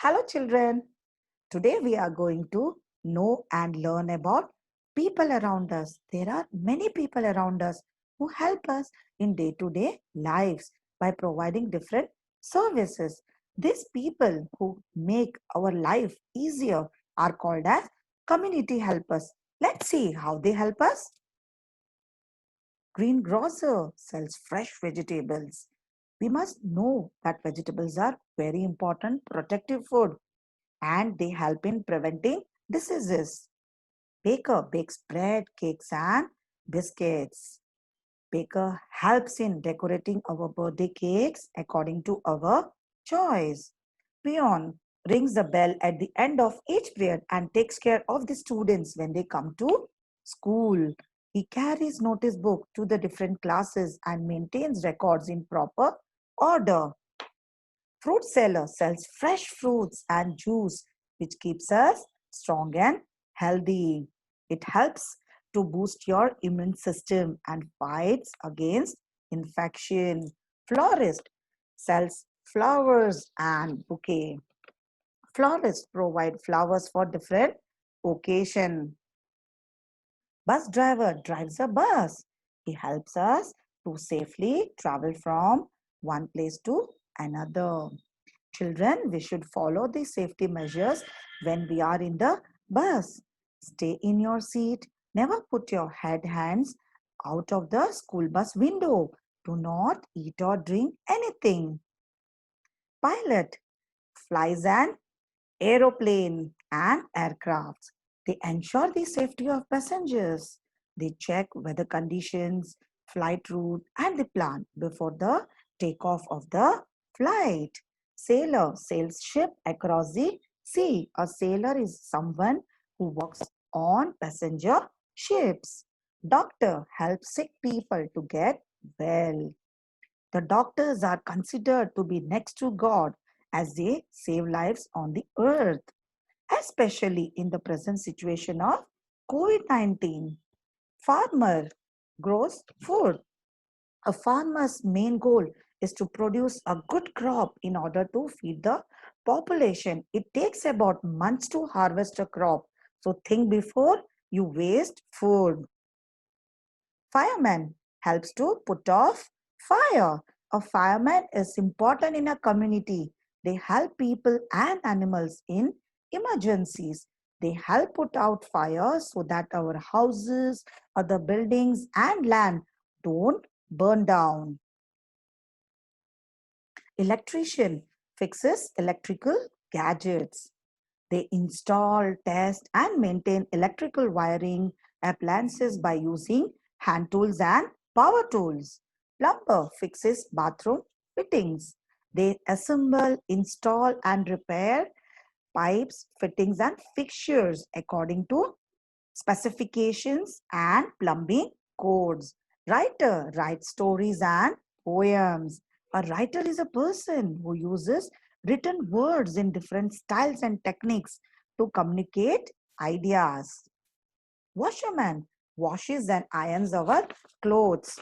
Hello children. Today we are going to know and learn about people around us. There are many people around us who help us in day-to-day lives by providing different services. These people who make our life easier are called as community helpers. Let's see how they help us. Greengrocer sells fresh vegetables. We must know that vegetables are very important protective food and they help in preventing diseases. Baker bakes bread, cakes, and biscuits. Baker helps in decorating our birthday cakes according to our choice. Peon rings the bell at the end of each period and takes care of the students when they come to school. He carries notice book to the different classes and maintains records in proper order. Fruit seller sells fresh fruits and juice, which keeps us strong and healthy. It helps to boost your immune system and fights against infection. Florist sells flowers and bouquet. Florists provide flowers for different occasion. Bus driver drives a bus. He helps us to safely travel from one place to another. Children, we should follow the safety measures when we are in the bus. Stay in your seat. Never put your hands out of the school bus window. Do not eat or drink anything. Pilot flies an aeroplane and aircraft. They ensure the safety of passengers. They check weather conditions, flight route, and the plan before the takeoff of the flight. Sailor sails ship across the sea. A sailor is someone who works on passenger ships. Doctor helps sick people to get well. The doctors are considered to be next to God as they save lives on the earth, especially in the present situation of COVID-19. Farmer grows food. A farmer's main goal is to produce a good crop in order to feed the population. It takes about months to harvest a crop. So think before you waste food. Fireman helps to put off fire. A fireman is important in a community. They help people and animals in emergencies. They help put out fires so that our houses, other buildings, and land don't burn down. Electrician fixes electrical gadgets. They install, test, and maintain electrical wiring appliances by using hand tools and power tools. Plumber fixes bathroom fittings. They assemble, install, and repair pipes, fittings, and fixtures according to specifications and plumbing codes. Writer writes stories and poems. A writer is a person who uses written words in different styles and techniques to communicate ideas. Washerman washes and irons our clothes.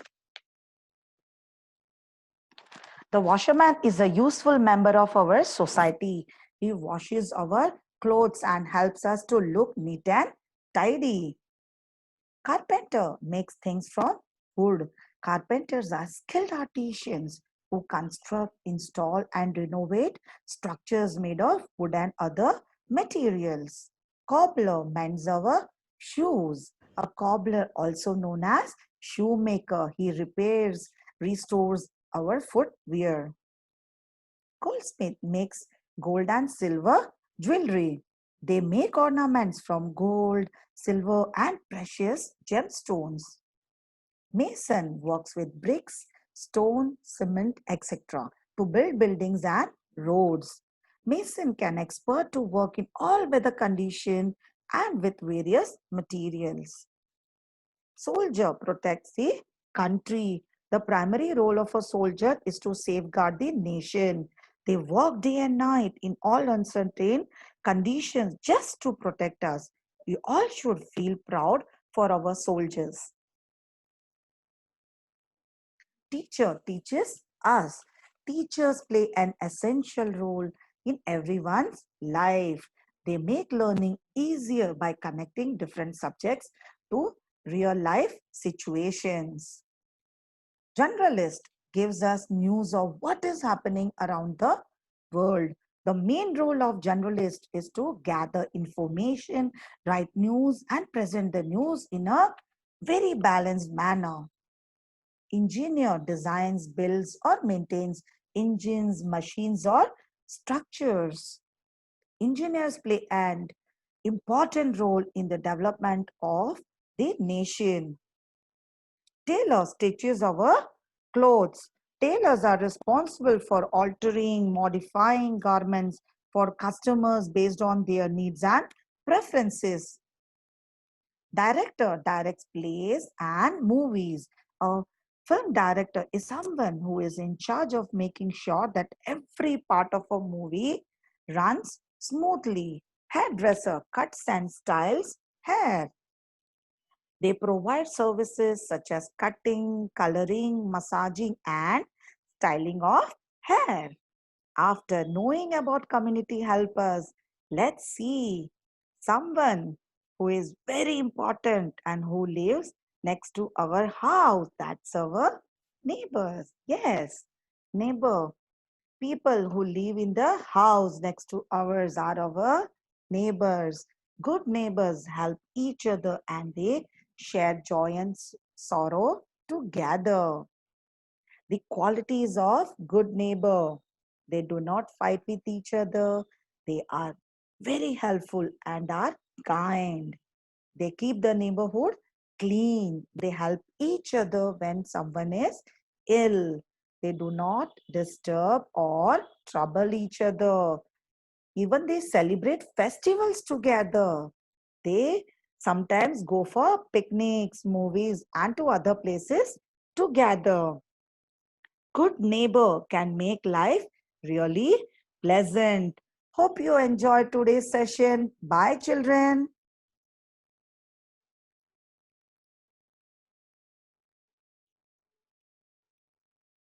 The washerman is a useful member of our society. He washes our clothes and helps us to look neat and tidy. Carpenter makes things from wood. Carpenters are skilled artisans who construct, install, and renovate structures made of wood and other materials. Cobbler mends our shoes. A cobbler, also known as shoemaker, he repairs, restores our footwear. Goldsmith makes gold and silver jewelry. They make ornaments from gold, silver, and precious gemstones. Mason works with bricks, stone, cement, etc. to build buildings and roads. Mason can expert to work in all weather conditions and with various materials. Soldier protects the country. The primary role of a soldier is to safeguard the nation. They work day and night in all uncertain conditions just to protect us. We all should feel proud for our soldiers. Teacher teaches us. Teachers play an essential role in everyone's life. They make learning easier by connecting different subjects to real life situations. Generalist gives us news of what is happening around the world. The main role of generalist is to gather information, write news, and present the news in a very balanced manner. Engineer designs, builds, or maintains engines, machines, or structures. Engineers play an important role in the development of the nation. Tailor stitches our clothes. Tailors are responsible for altering, modifying garments for customers based on their needs and preferences. Director directs plays and movies. A film director is someone who is in charge of making sure that every part of a movie runs smoothly. Hairdresser cuts and styles hair. They provide services such as cutting, coloring, massaging, and styling of hair. After knowing about community helpers, let's see someone who is very important and who lives next to our house. That's our neighbors. Yes, neighbor. People who live in the house next to ours are our neighbors. Good neighbors help each other and they share joy and sorrow together. The qualities of good neighbor. They do not fight with each other. They are very helpful and are kind. They keep the neighborhood clean. They help each other when someone is ill. They do not disturb or trouble each other. Even they celebrate festivals together. They sometimes go for picnics, movies, and to other places together. Good neighbor can make life really pleasant. Hope you enjoyed today's session. Bye, children.